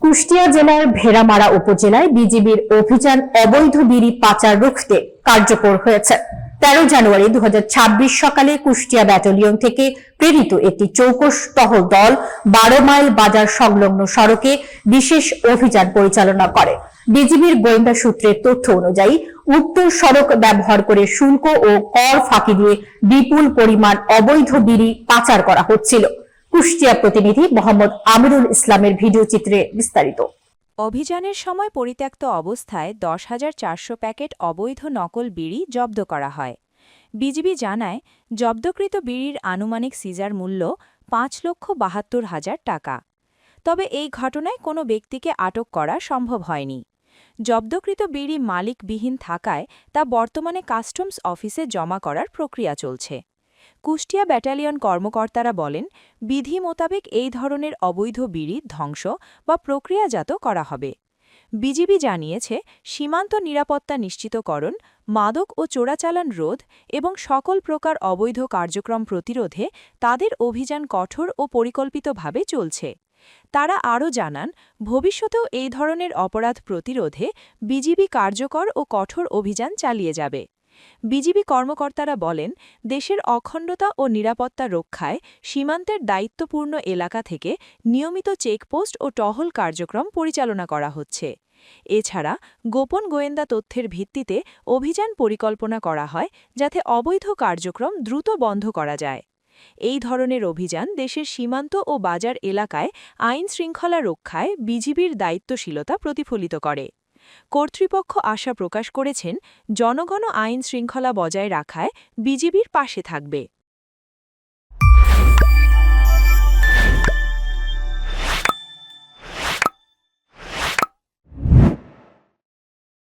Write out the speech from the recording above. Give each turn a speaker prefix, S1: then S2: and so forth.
S1: কুষ্টিয়া জেলার ভেড়ামারা উপজেলায় বিজিবির অভিযান অবৈধ বিড়ি পাচার রুখতে কার্যকর হয়েছে। 13 জানুয়ারি 2026 সকালে কুষ্টিয়া ব্যাটালিয়ন থেকে প্রেরিত একটি চৌকস টহল দল 12 মাইল বাজার সংলগ্ন সড়কে বিশেষ অভিযান পরিচালনা করে। বিজিবির গোয়েন্দা সূত্রের তথ্য অনুযায়ী উক্ত সড়ক ব্যবহার করে শুল্ক ও কর ফাঁকি দিয়ে বিপুল পরিমাণ অবৈধ বিড়ি পাচার করা হচ্ছিল। কুষ্টিয়া প্রতিনিধি মোহাম্মদ আমিরুল ইসলামের ভিডিও চিত্রে বিস্তারিত।
S2: অভিযানের সময় পরিত্যক্ত অবস্থায় 10,400 প্যাকেট অবৈধ নকল বিড়ি জব্দ করা হয়। বিজিবি জানায়, জব্দকৃত বিড়ির আনুমানিক সিজার মূল্য 5,72,000 টাকা। তবে এই ঘটনায় কোনো ব্যক্তিকে আটক করা সম্ভব হয়নি। জব্দকৃত বিড়ি মালিকবিহীন থাকায় তা বর্তমানে কাস্টমস অফিসে জমা করার প্রক্রিয়া চলছে। কুষ্টিয়া ব্যাটালিয়ন কর্মকর্তারা বলেন, বিধি মোতাবেক এই ধরনের অবৈধ বিড়ি ধ্বংস বা প্রক্রিয়াজাত করা হবে। বিজিবি জানিয়েছে, সীমান্ত নিরাপত্তা নিশ্চিতকরণ, মাদক ও চোরাচালান রোধ এবং সকল প্রকার অবৈধ কার্যক্রম প্রতিরোধে তাদের অভিযান কঠোর ও পরিকল্পিতভাবে চলছে। তারা আরও জানান, ভবিষ্যতেও এই ধরনের অপরাধ প্রতিরোধে বিজিবি কার্যকর ও কঠোর অভিযান চালিয়ে যাবে। বিজিবি কর্মকর্তারা বলেন, দেশের অখণ্ডতা ও নিরাপত্তা রক্ষায় সীমান্তের দায়িত্বপূর্ণ এলাকা থেকে নিয়মিত চেকপোস্ট ও টহল কার্যক্রম পরিচালনা করা হচ্ছে। এছাড়া গোপন গোয়েন্দা তথ্যের ভিত্তিতে অভিযান পরিকল্পনা করা হয়, যাতে অবৈধ কার্যক্রম দ্রুত বন্ধ করা যায়। এই ধরনের অভিযান দেশের সীমান্ত ও বাজার এলাকায় আইন শৃঙ্খলা রক্ষায় বিজিবির দায়িত্বশীলতা প্রতিফলিত করে। কর্তৃপক্ষ আশা প্রকাশ করেছেন, জনগণ আইন শৃঙ্খলা বজায় রাখায় বিজিবির পাশে থাকবে।